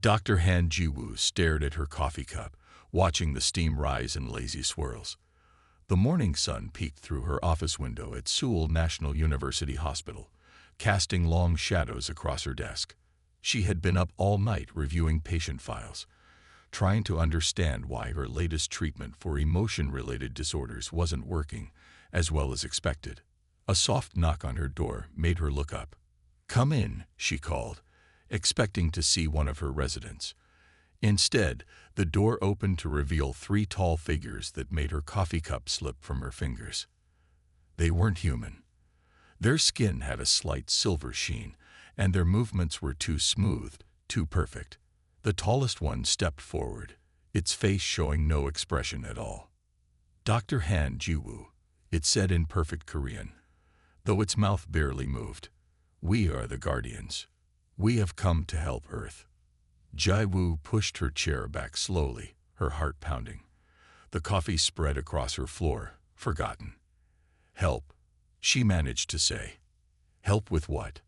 Dr. Han Jiwoo stared at her coffee cup, watching the steam rise in lazy swirls. The morning sun peeked through her office window at Seoul National University Hospital, casting long shadows across her desk. She had been up all night reviewing patient files, trying to understand why her latest treatment for emotion-related disorders wasn't working as well as expected. A soft knock on her door made her look up. "Come in," she called, expecting to see one of her residents. Instead, the door opened to reveal three tall figures that made her coffee cup slip from her fingers. They weren't human. Their skin had a slight silver sheen, and their movements were too smooth, too perfect. The tallest one stepped forward, its face showing no expression at all. "Dr. Han Jiwoo," it said in perfect Korean, though its mouth barely moved. "We are the Guardians. We have come to help Earth." Jiwoo pushed her chair back slowly, her heart pounding. The coffee spread across her floor, forgotten. "Help," she managed to say. "Help with what?"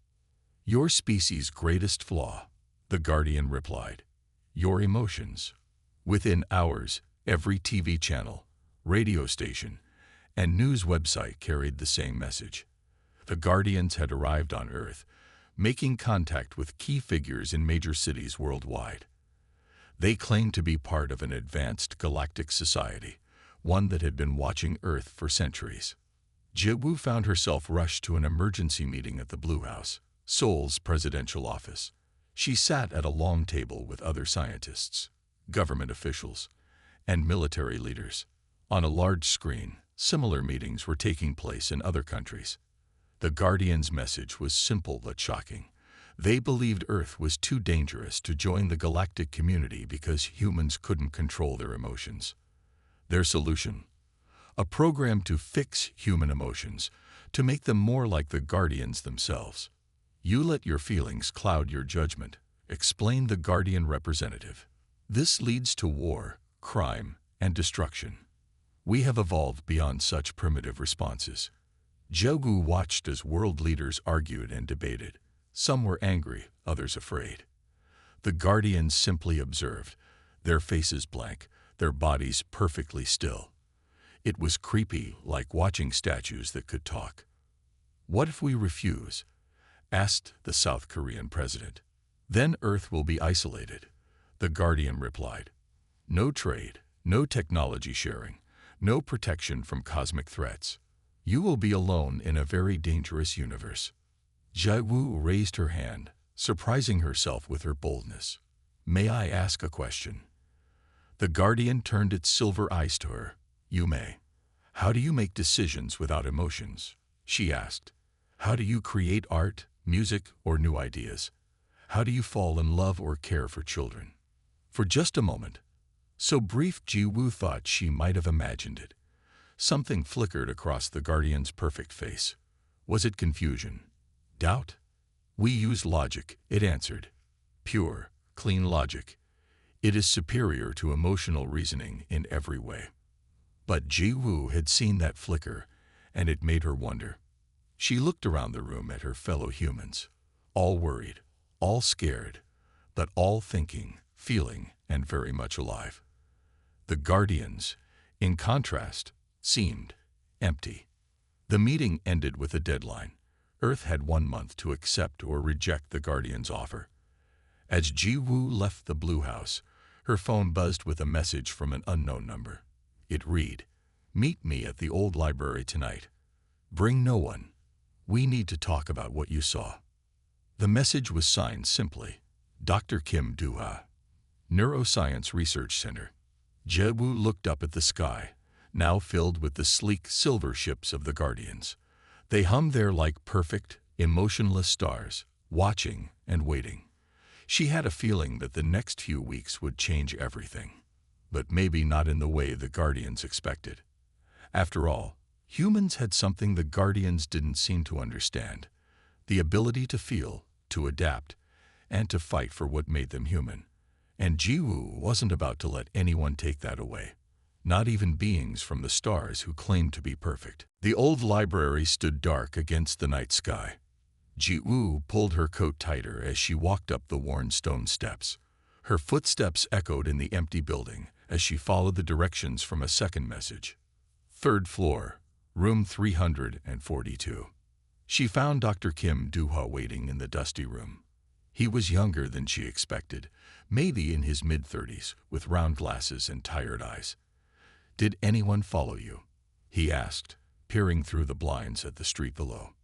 "Your species' greatest flaw," the Guardian replied. "Your emotions." Within hours, every TV channel, radio station, and news website carried the same message. The Guardians had arrived on Earth, making contact with key figures in major cities worldwide. They claimed to be part of an advanced galactic society, one that had been watching Earth for centuries. Jiwoo found herself rushed to an emergency meeting at the Blue House, Seoul's presidential office. She sat at a long table with other scientists, government officials, and military leaders. On a large screen, similar meetings were taking place in other countries. The Guardians' message was simple but shocking. They believed Earth was too dangerous to join the galactic community because humans couldn't control their emotions. Their solution? A program to fix human emotions, to make them more like the Guardians themselves. "You let your feelings cloud your judgment," explained the Guardian representative. "This leads to war, crime, and destruction. We have evolved beyond such primitive responses." Jiwoo watched as world leaders argued and debated. Some were angry, others afraid. The Guardians simply observed, their faces blank, their bodies perfectly still. It was creepy, like watching statues that could talk. "What if we refuse?" asked the South Korean president. "Then Earth will be isolated," the Guardian replied. "No trade, no technology sharing, no protection from cosmic threats. You will be alone in a very dangerous universe." Jiwoo raised her hand, surprising herself with her boldness. "May I ask a question?" The Guardian turned its silver eyes to her. "You may." "How do you make decisions without emotions?" she asked. "How do you create art, music, or new ideas? How do you fall in love or care for children?" For just a moment, so brief Jiwoo thought she might have imagined it, something flickered across the Guardian's perfect face. Was it confusion? Doubt? "We use logic," it answered. "Pure, clean logic. It is superior to emotional reasoning in every way." But Jiwoo had seen that flicker, and it made her wonder. She looked around the room at her fellow humans, all worried, all scared, but all thinking, feeling, and very much alive. The Guardians, in contrast, seemed empty. The meeting ended with a deadline. Earth had 1 month to accept or reject the Guardian's offer. As Jiwoo left the Blue House, her phone buzzed with a message from an unknown number. It read, "Meet me at the old library tonight. Bring no one. We need to talk about what you saw." The message was signed simply, Dr. Kim Do-ha, Neuroscience Research Center. Jiwoo looked up at the sky, now filled with the sleek silver ships of the Guardians. They hummed there like perfect, emotionless stars, watching and waiting. She had a feeling that the next few weeks would change everything, but maybe not in the way the Guardians expected. After all, humans had something the Guardians didn't seem to understand: the ability to feel, to adapt, and to fight for what made them human. And Jiwoo wasn't about to let anyone take that away, not even beings from the stars who claimed to be perfect. The old library stood dark against the night sky. Jiwoo pulled her coat tighter as she walked up the worn stone steps. Her footsteps echoed in the empty building as she followed the directions from a second message. Third floor, room 342. She found Dr. Kim Do-ha waiting in the dusty room. He was younger than she expected, maybe in his mid-30s, with round glasses and tired eyes. "Did anyone follow you?" he asked, peering through the blinds at the street below.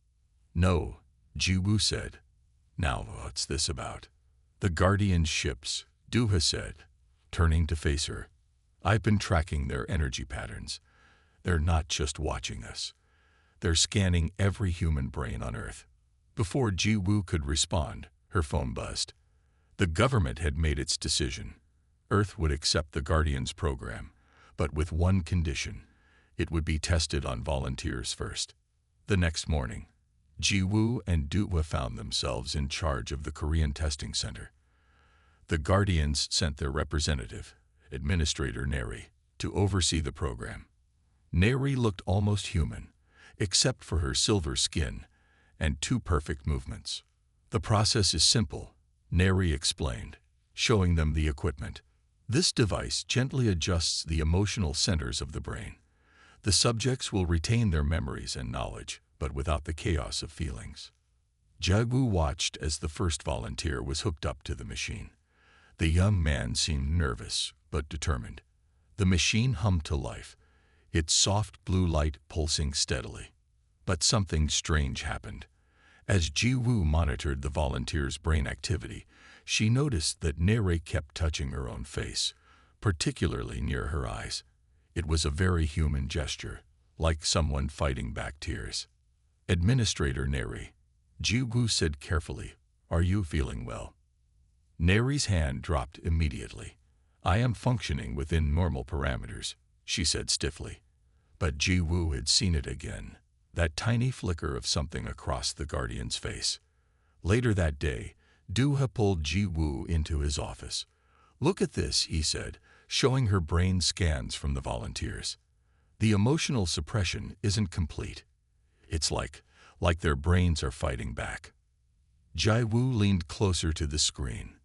"No," Ji-woo said. "Now what's this about?" "The Guardian ships," Do-ha said, turning to face her. "I've been tracking their energy patterns. They're not just watching us. They're scanning every human brain on Earth." Before Ji-woo could respond, her phone buzzed. The government had made its decision. Earth would accept the Guardians program, but with one condition: it would be tested on volunteers first. The next morning, Ji-woo and Do-ha found themselves in charge of the Korean testing center. The Guardians sent their representative, Administrator Neri, to oversee the program. Neri looked almost human, except for her silver skin and two perfect movements. "The process is simple," Neri explained, showing them the equipment. "This device gently adjusts the emotional centers of the brain. The subjects will retain their memories and knowledge, but without the chaos of feelings." Ji-woo watched as the first volunteer was hooked up to the machine. The young man seemed nervous, but determined. The machine hummed to life, its soft blue light pulsing steadily. But something strange happened. As Ji-woo monitored the volunteer's brain activity, she noticed that Neri kept touching her own face, particularly near her eyes. It was a very human gesture, like someone fighting back tears. "Administrator Neri," Ji-woo said carefully, "are you feeling well?" Neri's hand dropped immediately. "I am functioning within normal parameters," she said stiffly. But Ji-woo had seen it again, that tiny flicker of something across the Guardian's face. Later that day, Do-ha pulled Ji-woo into his office. "Look at this," he said, showing her brain scans from the volunteers. "The emotional suppression isn't complete. It's like their brains are fighting back." Ji-woo leaned closer to the screen.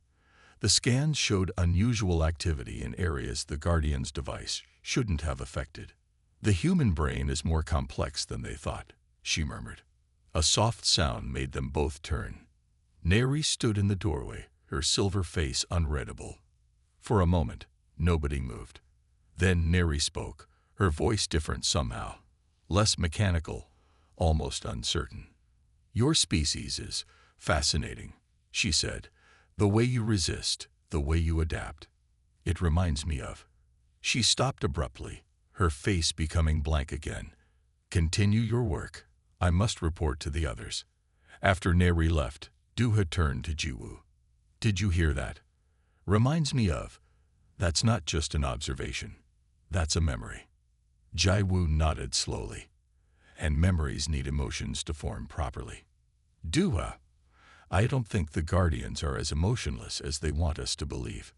The scans showed unusual activity in areas the Guardian's device shouldn't have affected. "The human brain is more complex than they thought," she murmured. A soft sound made them both turn. Neri stood in the doorway, her silver face unreadable. For a moment, nobody moved. Then Neri spoke, her voice different somehow, less mechanical, almost uncertain. "Your species is fascinating," she said. "The way you resist, the way you adapt. It reminds me of..." She stopped abruptly, her face becoming blank again. "Continue your work. I must report to the others." After Neri left, Do-ha turned to Ji-woo. "Did you hear that? Reminds me of..." "That's not just an observation. That's a memory." Ji-woo nodded slowly. "And memories need emotions to form properly." "Do-ha, I don't think the Guardians are as emotionless as they want us to believe."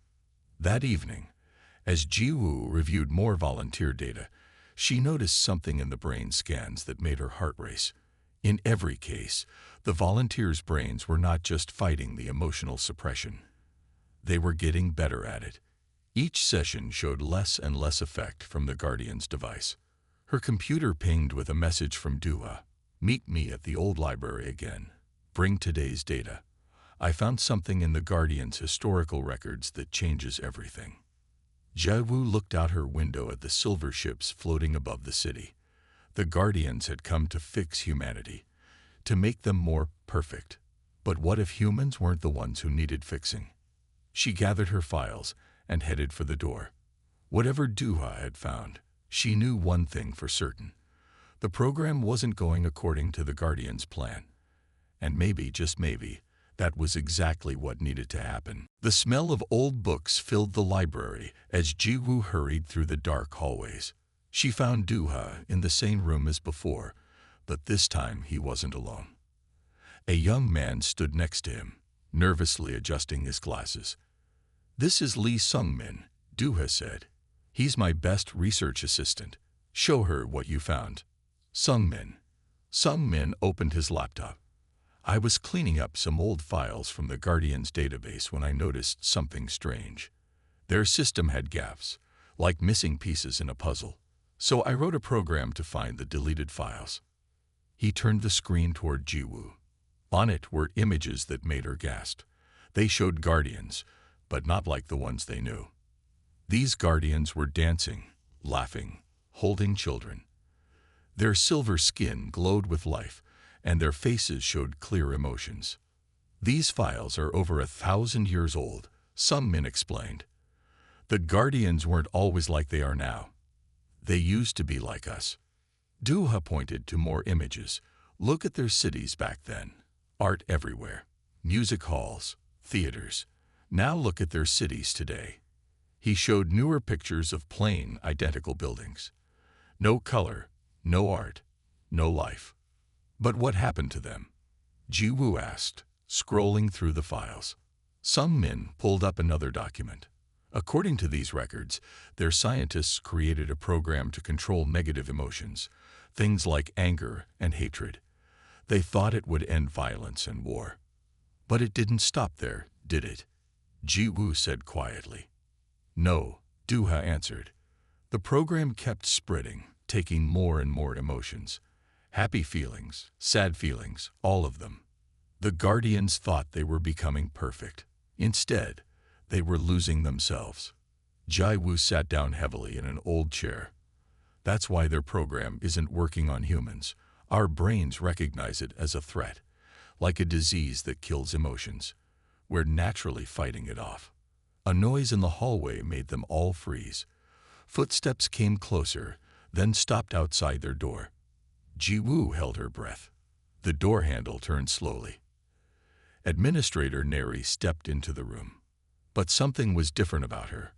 That evening, as Ji-woo reviewed more volunteer data, she noticed something in the brain scans that made her heart race. In every case, the volunteers' brains were not just fighting the emotional suppression. They were getting better at it. Each session showed less and less effect from the Guardian's device. Her computer pinged with a message from Do-ha. "Meet me at the old library again. Bring today's data. I found something in the Guardian's historical records that changes everything." Ji-woo looked out her window at the silver ships floating above the city. The Guardians had come to fix humanity, to make them more perfect. But what if humans weren't the ones who needed fixing? She gathered her files and headed for the door. Whatever Do-ha had found, she knew one thing for certain. The program wasn't going according to the Guardian's plan. And maybe, just maybe, that was exactly what needed to happen. The smell of old books filled the library as Ji-woo hurried through the dark hallways. She found Do-ha in the same room as before, but this time he wasn't alone. A young man stood next to him, nervously adjusting his glasses. "This is Lee Sung-min," Do-ha said. "He's my best research assistant. Show her what you found." Sung-min opened his laptop. I was cleaning up some old files from the Guardian's database when I noticed something strange. Their system had gaps, like missing pieces in a puzzle. So I wrote a program to find the deleted files. He turned the screen toward Jiwoo. On it were images that made her gasp. They showed Guardians, but not like the ones they knew. These Guardians were dancing, laughing, holding children. Their silver skin glowed with life, and their faces showed clear emotions. These files are over 1,000 years old, some men explained. The Guardians weren't always like they are now. They used to be like us. Duha pointed to more images. Look at their cities back then. Art everywhere. Music halls, theaters. Now look at their cities today. He showed newer pictures of plain, identical buildings. No color, no art, no life. But what happened to them? Jiwoo asked, scrolling through the files. Some men pulled up another document. According to these records, their scientists created a program to control negative emotions, things like anger and hatred. They thought it would end violence and war. But it didn't stop there, did it? Jiwoo said quietly. No, Duha answered. The program kept spreading, taking more and more emotions. Happy feelings, sad feelings, all of them. The Guardians thought they were becoming perfect. Instead, they were losing themselves. Jiwoo sat down heavily in an old chair. That's why their program isn't working on humans. Our brains recognize it as a threat, like a disease that kills emotions. We're naturally fighting it off. A noise in the hallway made them all freeze. Footsteps came closer, then stopped outside their door. Jiwoo held her breath. The door handle turned slowly. Administrator Neri stepped into the room. But something was different about her.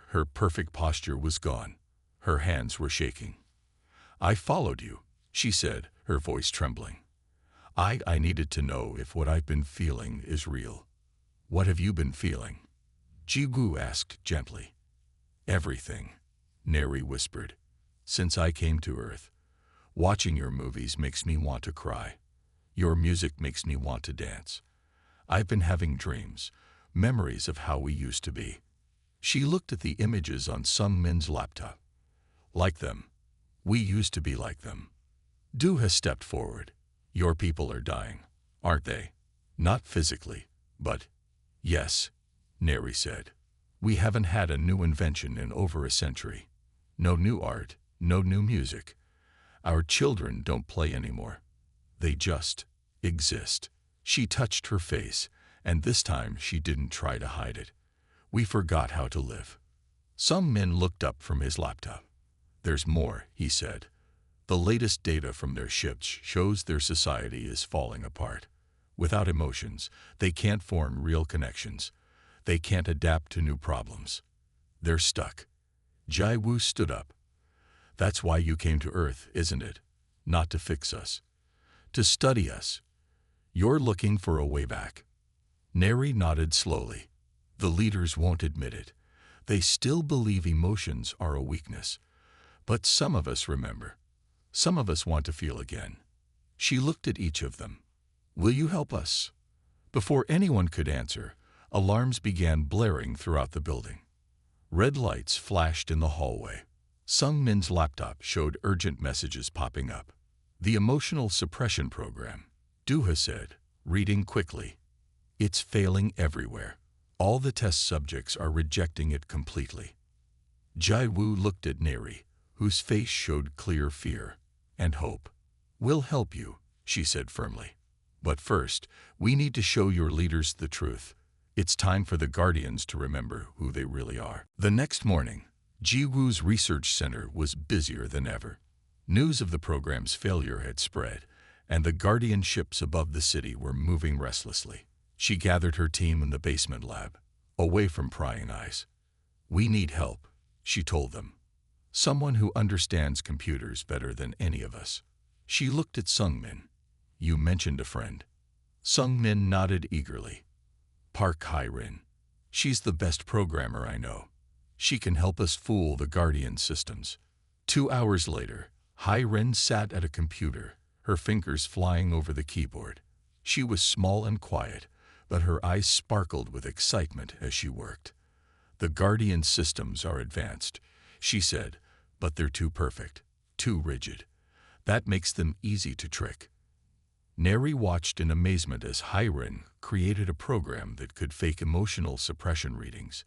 Her perfect posture was gone. Her hands were shaking. I followed you, she said, her voice trembling. I needed to know if what I've been feeling is real. What have you been feeling? Jiwoo asked gently. Everything, Neri whispered. Since I came to Earth, watching your movies makes me want to cry. Your music makes me want to dance. I've been having dreams, memories of how we used to be. She looked at the images on some men's laptop. Like them. We used to be like them. Duha stepped forward. Your people are dying, aren't they? Not physically, but... Yes, Neri said. We haven't had a new invention in over a century. No new art, no new music. Our children don't play anymore. They just exist. She touched her face, and this time she didn't try to hide it. We forgot how to live. Some men looked up from his laptop. There's more, he said. The latest data from their ships shows their society is falling apart. Without emotions, they can't form real connections. They can't adapt to new problems. They're stuck. Jiwoo stood up. That's why you came to Earth, isn't it? Not to fix us. To study us. You're looking for a way back. Neri nodded slowly. The leaders won't admit it. They still believe emotions are a weakness. But some of us remember. Some of us want to feel again. She looked at each of them. Will you help us? Before anyone could answer, alarms began blaring throughout the building. Red lights flashed in the hallway. Sung Min's laptop showed urgent messages popping up. The emotional suppression program, Duha said, reading quickly. It's failing everywhere. All the test subjects are rejecting it completely. Jiwoo looked at Neri, whose face showed clear fear and hope. We'll help you, she said firmly. But first, we need to show your leaders the truth. It's time for the Guardians to remember who they really are. The next morning, Jiwoo's research center was busier than ever. News of the program's failure had spread, and the Guardian ships above the city were moving restlessly. She gathered her team in the basement lab, away from prying eyes. We need help, she told them. Someone who understands computers better than any of us. She looked at Sungmin. You mentioned a friend. Sungmin nodded eagerly. Park Hye-rin. She's the best programmer I know. She can help us fool the Guardian systems. 2 hours later, Hye-rin sat at a computer, her fingers flying over the keyboard. She was small and quiet, but her eyes sparkled with excitement as she worked. "The Guardian systems are advanced," she said, "but they're too perfect, too rigid. That makes them easy to trick." Neri watched in amazement as Hyrin created a program that could fake emotional suppression readings.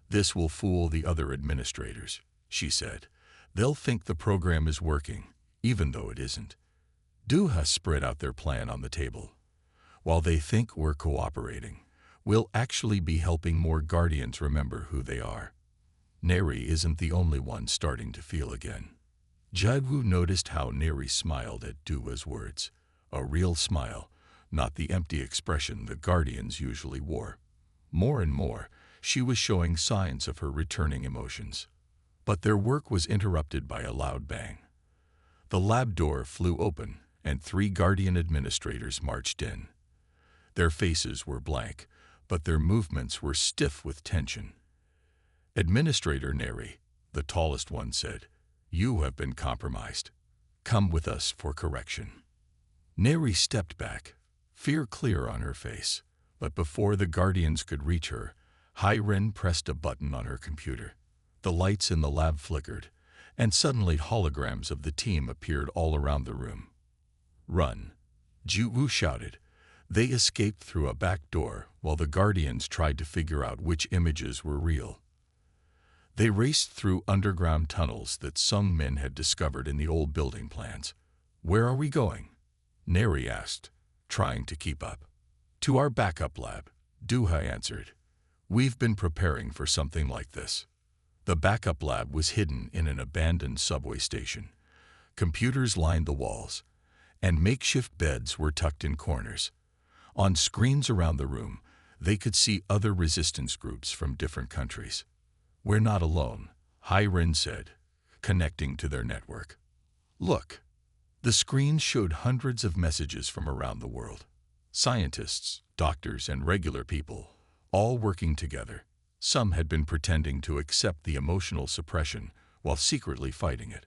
"This will fool the other administrators," she said. "They'll think the program is working, even though it isn't." Duha spread out their plan on the table. "While they think we're cooperating, we'll actually be helping more Guardians remember who they are." Neri isn't the only one starting to feel again. Jadwu noticed how Neri smiled at Duha's words. A real smile, not the empty expression the Guardians usually wore. More and more, she was showing signs of her returning emotions. But their work was interrupted by a loud bang. The lab door flew open, and 3 Guardian administrators marched in. Their faces were blank, but their movements were stiff with tension. "Administrator Neri," the tallest one said, "you have been compromised. Come with us for correction." Neri stepped back, fear clear on her face, but before the Guardians could reach her, Hyrin pressed a button on her computer. The lights in the lab flickered, and suddenly holograms of the team appeared all around the room. "Run!" Jiwoo shouted. They escaped through a back door while the Guardians tried to figure out which images were real. They raced through underground tunnels that Sung Min had discovered in the old building plans. "Where are we going?" Neri asked, trying to keep up. "To our backup lab," Duha answered. "We've been preparing for something like this." The backup lab was hidden in an abandoned subway station. Computers lined the walls, and makeshift beds were tucked in corners. On screens around the room, they could see other resistance groups from different countries. "We're not alone," Hyrin said, connecting to their network. "Look." The screen showed hundreds of messages from around the world. Scientists, doctors, and regular people, all working together. Some had been pretending to accept the emotional suppression while secretly fighting it.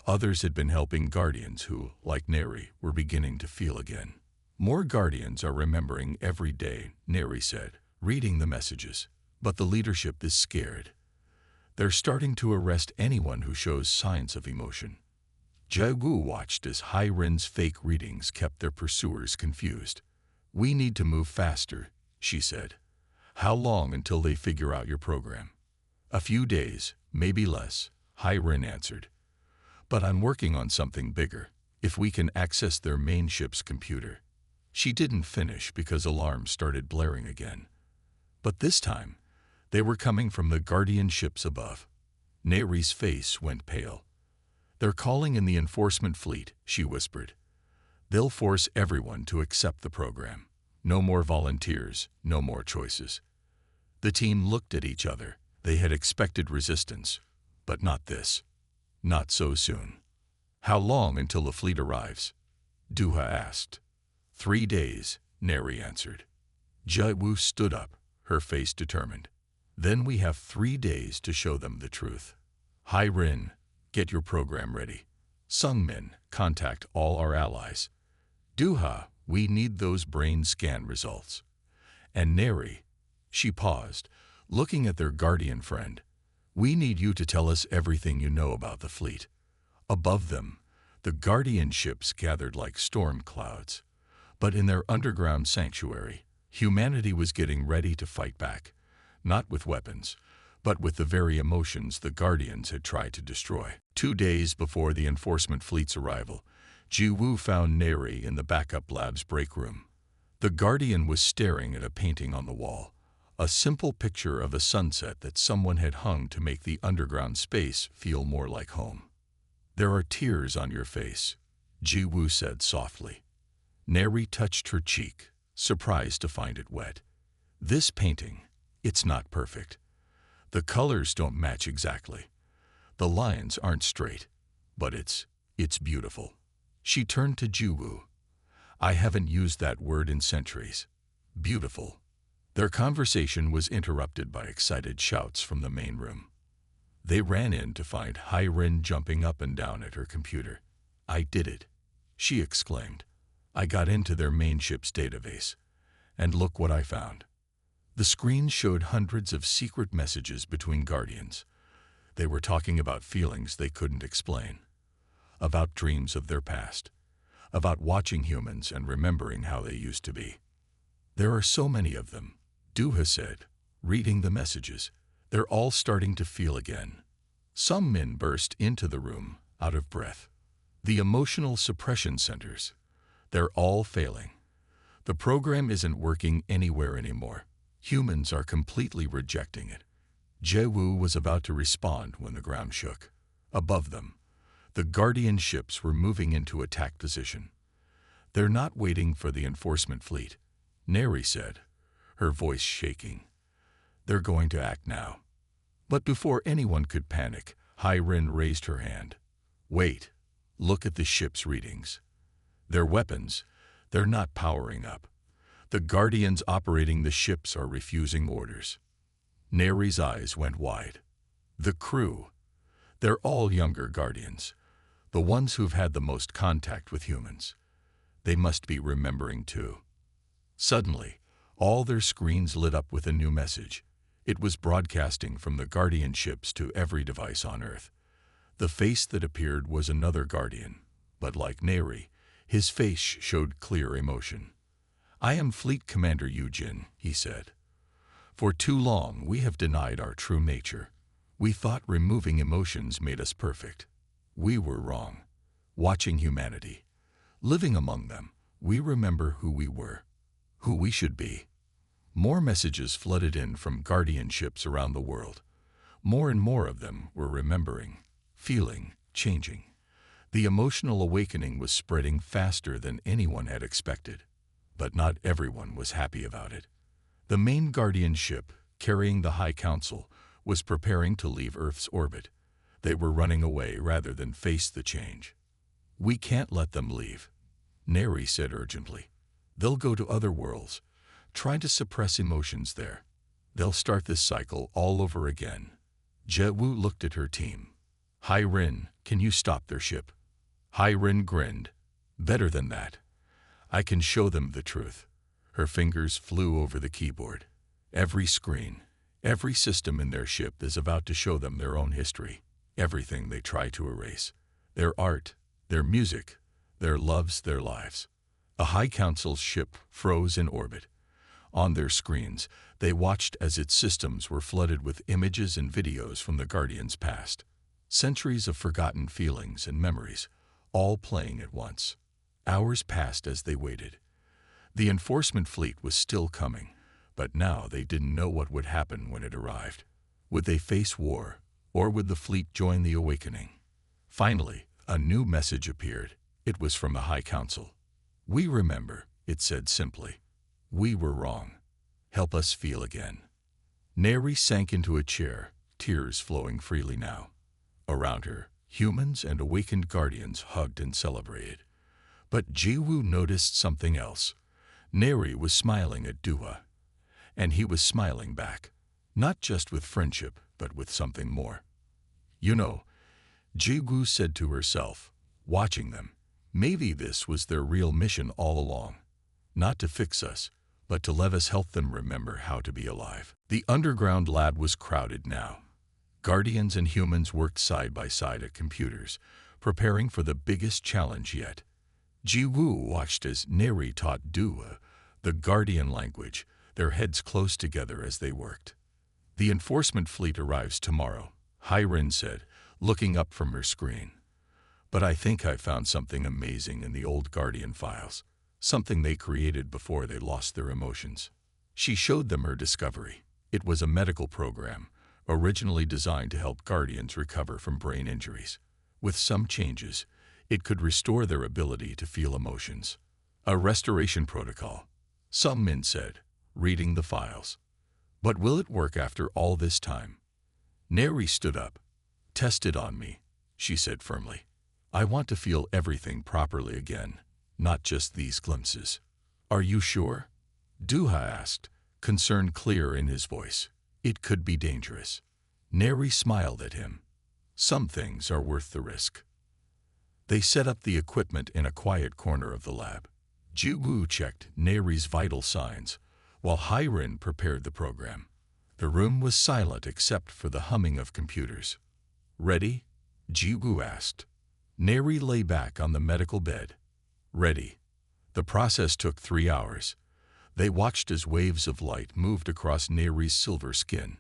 Others had been helping Guardians who, like Neri, were beginning to feel again. "More Guardians are remembering every day," Neri said, reading the messages. "But the leadership is scared. They're starting to arrest anyone who shows signs of emotion." Jae-woo watched as Hyrin's fake readings kept their pursuers confused. "We need to move faster," she said. "How long until they figure out your program?" "A few days, maybe less," Hyrin answered. "But I'm working on something bigger. If we can access their main ship's computer." She didn't finish because alarms started blaring again. But this time, they were coming from the Guardian ships above. Neri's face went pale. "They're calling in the enforcement fleet," she whispered. "They'll force everyone to accept the program. No more volunteers, no more choices." The team looked at each other. They had expected resistance, but not this. Not so soon. "How long until the fleet arrives?" Duha asked. 3 days, Neri answered. Jae-woo stood up, her face determined. "Then we have 3 days to show them the truth. Hyrin, get your program ready. Sung Min, contact all our allies. Duha, we need those brain scan results. And Neri," she paused, looking at their Guardian friend, "we need you to tell us everything you know about the fleet." Above them, the Guardian ships gathered like storm clouds. But in their underground sanctuary, humanity was getting ready to fight back, not with weapons, but with the very emotions the Guardians had tried to destroy. 2 days before the enforcement fleet's arrival, Jiwoo found Neri in the backup lab's break room. The Guardian was staring at a painting on the wall, a simple picture of a sunset that someone had hung to make the underground space feel more like home. "There are tears on your face," Jiwoo said softly. Neri touched her cheek, surprised to find it wet. "This painting, it's not perfect. The colors don't match exactly. The lines aren't straight, but it's beautiful." She turned to Jiwoo. "I haven't used that word in centuries. Beautiful." Their conversation was interrupted by excited shouts from the main room. They ran in to find Hyrin jumping up and down at her computer. "I did it," she exclaimed. I got into their main ship's database, and look what I found. The screen showed hundreds of secret messages between Guardians. They were talking about feelings they couldn't explain, about dreams of their past, about watching humans and remembering how they used to be. There are so many of them, Duha said, reading the messages. They're all starting to feel again. Some men burst into the room, out of breath. The emotional suppression centers, they're all failing. The program isn't working anywhere anymore. Humans are completely rejecting it. Jewu was about to respond when the ground shook. Above them, the Guardian ships were moving into attack position. They're not waiting for the enforcement fleet, Neri said, her voice shaking. They're going to act now. But before anyone could panic, Hyrin raised her hand. Wait, look at the ship's readings. Their weapons, they're not powering up. The Guardians operating the ships are refusing orders. Neri's eyes went wide. The crew, they're all younger Guardians, the ones who've had the most contact with humans. They must be remembering too. Suddenly, all their screens lit up with a new message. It was broadcasting from the Guardian ships to every device on Earth. The face that appeared was another Guardian, but like Neri, his face showed clear emotion. I am Fleet Commander Yujin, he said. For too long we have denied our true nature. We thought removing emotions made us perfect. We were wrong. Watching humanity, living among them, we remember who we were, who we should be. More messages flooded in from Guardian ships around the world. More and more of them were remembering, feeling, changing. The emotional awakening was spreading faster than anyone had expected. But not everyone was happy about it. The main Guardian ship, carrying the High Council, was preparing to leave Earth's orbit. They were running away rather than face the change. We can't let them leave, Neri said urgently. They'll go to other worlds, trying to suppress emotions there. They'll start this cycle all over again. Jewu looked at her team. Hyrin, can you stop their ship? Hyrin grinned. Better than that. I can show them the truth. Her fingers flew over the keyboard. Every screen, every system in their ship is about to show them their own history. Everything they try to erase. Their art, their music, their loves, their lives. A High Council ship froze in orbit. On their screens, they watched as its systems were flooded with images and videos from the Guardians' past. Centuries of forgotten feelings and memories, all playing at once. Hours passed as they waited. The enforcement fleet was still coming, but now they didn't know what would happen when it arrived. Would they face war, or would the fleet join the awakening? Finally, a new message appeared. It was from the High Council. We remember, it said simply. We were wrong. Help us feel again. Neri sank into a chair, tears flowing freely now. Around her, humans and awakened Guardians hugged and celebrated. But Jewu noticed something else. Neri was smiling at Duha, and he was smiling back, not just with friendship, but with something more. You know, Jewu said to herself, watching them, maybe this was their real mission all along. Not to fix us, but to let us help them remember how to be alive. The underground lab was crowded now. Guardians and humans worked side by side at computers, preparing for the biggest challenge yet. Jewu watched as Neri taught Duha the Guardian language, their heads close together as they worked. The enforcement fleet arrives tomorrow, Hyrin said, looking up from her screen. But I think I found something amazing in the old Guardian files, something they created before they lost their emotions. She showed them her discovery. It was a medical program, originally designed to help Guardians recover from brain injuries. With some changes, it could restore their ability to feel emotions. A restoration protocol, some men said, reading the files. But will it work after all this time? Neri stood up. Test it on me, she said firmly. I want to feel everything properly again, not just these glimpses. Are you sure? Duha asked, concern clear in his voice. It could be dangerous. Neri smiled at him. Some things are worth the risk. They set up the equipment in a quiet corner of the lab. Jiwoo checked Neri's vital signs, while Hyrin prepared the program. The room was silent except for the humming of computers. "Ready?" Jiwoo asked. Neri lay back on the medical bed. "Ready." The process took 3 hours. They watched as waves of light moved across Neri's silver skin.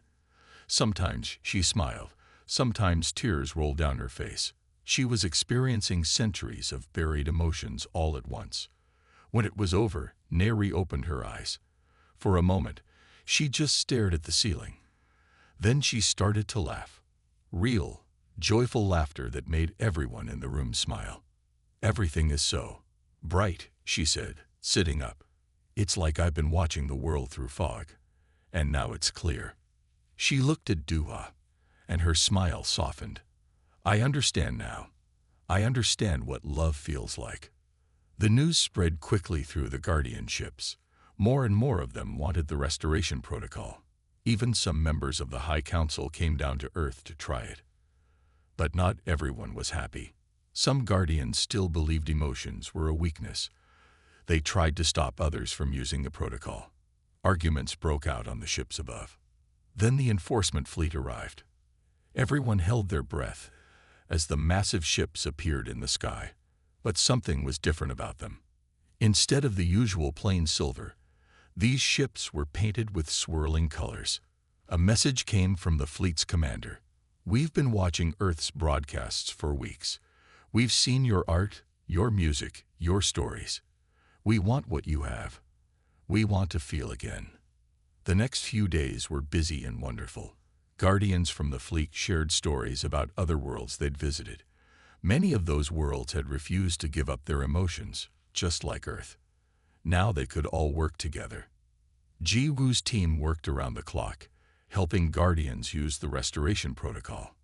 Sometimes she smiled, sometimes tears rolled down her face. She was experiencing centuries of buried emotions all at once. When it was over, Neri opened her eyes. For a moment, she just stared at the ceiling. Then she started to laugh. Real, joyful laughter that made everyone in the room smile. "Everything is so bright," she said, sitting up. "It's like I've been watching the world through fog, and now it's clear." She looked at Duha, and her smile softened. "I understand now. I understand what love feels like." The news spread quickly through the Guardian ships. More and more of them wanted the restoration protocol. Even some members of the High Council came down to Earth to try it. But not everyone was happy. Some Guardians still believed emotions were a weakness. They tried to stop others from using the protocol. Arguments broke out on the ships above. Then the enforcement fleet arrived. Everyone held their breath as the massive ships appeared in the sky. But something was different about them. Instead of the usual plain silver, these ships were painted with swirling colors. A message came from the fleet's commander. "We've been watching Earth's broadcasts for weeks. We've seen your art, your music, your stories. We want what you have. We want to feel again." The next few days were busy and wonderful. Guardians from the fleet shared stories about other worlds they'd visited. Many of those worlds had refused to give up their emotions, just like Earth. Now they could all work together. Jiwoo's team worked around the clock, helping Guardians use the restoration protocol.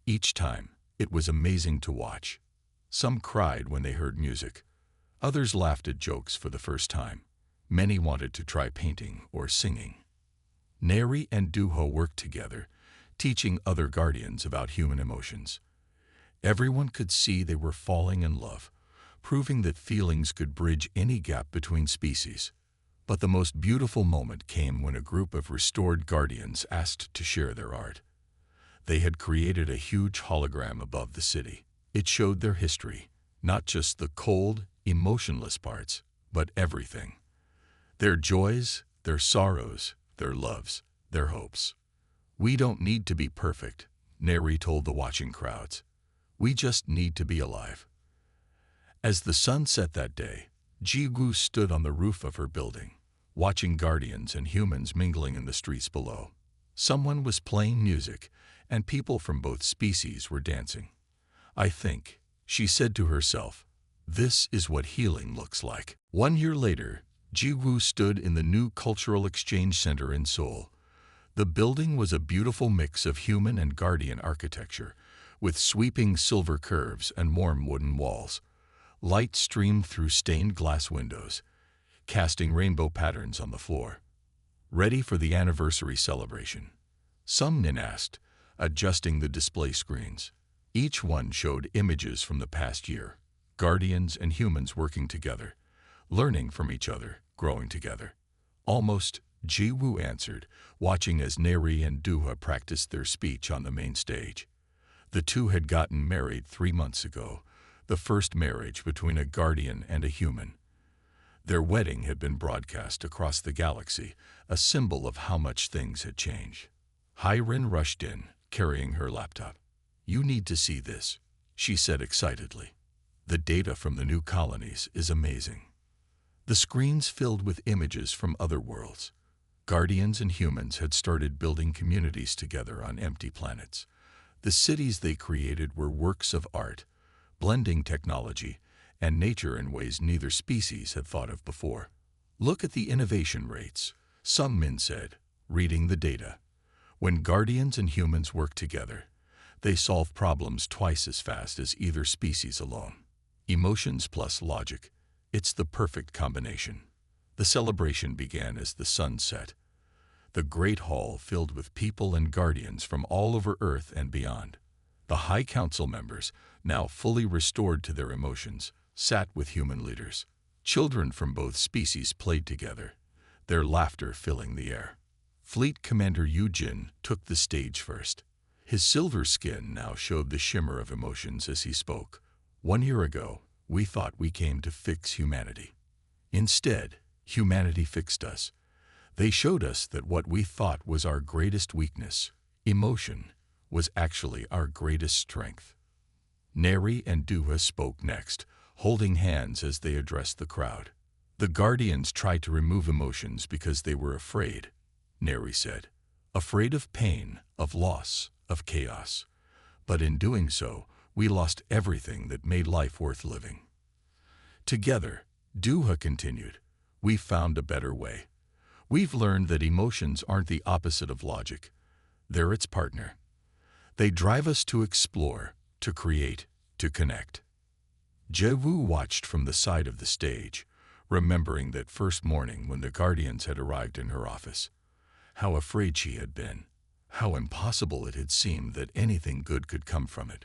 Each time, it was amazing to watch. Some cried when they heard music. Others laughed at jokes for the first time. Many wanted to try painting or singing. Neri and Duho worked together, teaching other Guardians about human emotions. Everyone could see they were falling in love, proving that feelings could bridge any gap between species. But the most beautiful moment came when a group of restored Guardians asked to share their art. They had created a huge hologram above the city. It showed their history, not just the cold, emotionless parts, but everything. Their joys, their sorrows, their loves, their hopes. "We don't need to be perfect," Neri told the watching crowds. "We just need to be alive." As the sun set that day, Jiwoo stood on the roof of her building, watching Guardians and humans mingling in the streets below. Someone was playing music, and people from both species were dancing. "I think," she said to herself, "this is what healing looks like." 1 year later, Jiwoo stood in the new Cultural Exchange Center in Seoul. The building was a beautiful mix of human and Guardian architecture, with sweeping silver curves and warm wooden walls. Light streamed through stained glass windows, casting rainbow patterns on the floor. "Ready for the anniversary celebration?" Sungmin asked, adjusting the display screens. Each one showed images from the past year, Guardians and humans working together, learning from each other, growing together. "Almost," Jiwoo answered, watching as Neri and Duha practiced their speech on the main stage. The two had gotten married 3 months ago, the first marriage between a Guardian and a human. Their wedding had been broadcast across the galaxy, a symbol of how much things had changed. Hyrin rushed in, carrying her laptop. "You need to see this," she said excitedly. "The data from the new colonies is amazing." The screens filled with images from other worlds. Guardians and humans had started building communities together on empty planets. The cities they created were works of art, blending technology and nature in ways neither species had thought of before. "Look at the innovation rates," Sungmin said, reading the data. "When Guardians and humans work together, they solve problems twice as fast as either species alone. Emotions plus logic. It's the perfect combination." The celebration began as the sun set. The great hall filled with people and Guardians from all over Earth and beyond. The High Council members, now fully restored to their emotions, sat with human leaders. Children from both species played together, their laughter filling the air. Fleet Commander Yujin took the stage first. His silver skin now showed the shimmer of emotions as he spoke. 1 year ago, we thought we came to fix humanity. Instead, humanity fixed us. They showed us that what we thought was our greatest weakness, emotion, was actually our greatest strength. Neri and Duha spoke next, holding hands as they addressed the crowd. The Guardians tried to remove emotions because they were afraid, Neri said. Afraid of pain, of loss, of chaos. But in doing so, we lost everything that made life worth living. Together, Duha continued, we found a better way. We've learned that emotions aren't the opposite of logic. They're its partner. They drive us to explore, to create, to connect. Jewu watched from the side of the stage, remembering that first morning when the Guardians had arrived in her office. How afraid she had been. How impossible it had seemed that anything good could come from it.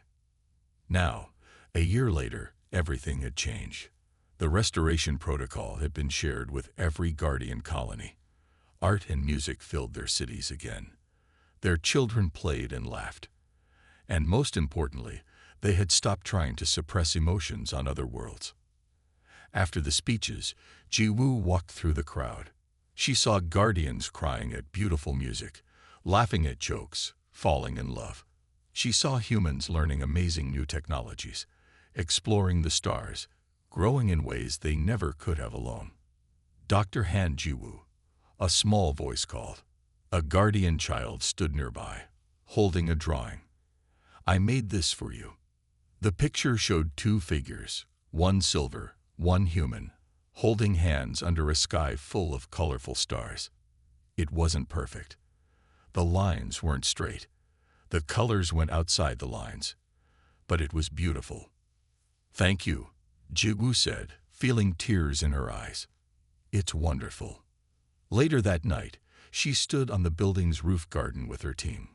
Now, a year later, everything had changed. The restoration protocol had been shared with every Guardian colony. Art and music filled their cities again. Their children played and laughed. And most importantly, they had stopped trying to suppress emotions on other worlds. After the speeches, Jiwoo walked through the crowd. She saw Guardians crying at beautiful music, laughing at jokes, falling in love. She saw humans learning amazing new technologies, exploring the stars, growing in ways they never could have alone. Dr. Han Jiwoo, a small voice called. A Guardian child stood nearby, holding a drawing. I made this for you. The picture showed 2 figures, one silver, one human, holding hands under a sky full of colorful stars. It wasn't perfect. The lines weren't straight. The colors went outside the lines. But it was beautiful. Thank you, Jiwoo said, feeling tears in her eyes. It's wonderful. Later that night, she stood on the building's roof garden with her team.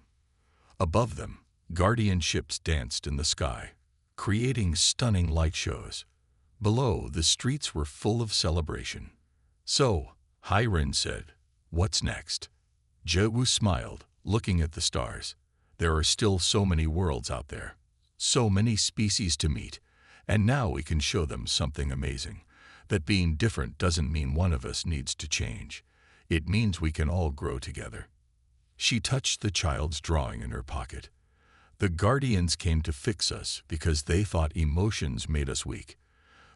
Above them, Guardian ships danced in the sky, creating stunning light shows. Below, the streets were full of celebration. So, Hyrin said, what's next? Jiwoo smiled, looking at the stars. There are still so many worlds out there, so many species to meet, and now we can show them something amazing. That being different doesn't mean one of us needs to change. It means we can all grow together. She touched the child's drawing in her pocket. The Guardians came to fix us because they thought emotions made us weak.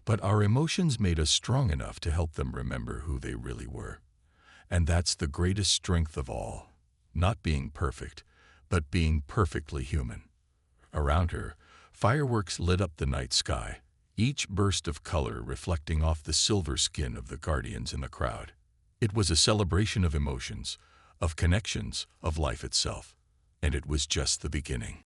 But our emotions made us strong enough to help them remember who they really were. And that's the greatest strength of all, not being perfect, but being perfectly human. Around her, fireworks lit up the night sky, each burst of color reflecting off the silver skin of the Guardians in the crowd. It was a celebration of emotions, of connections, of life itself. And it was just the beginning.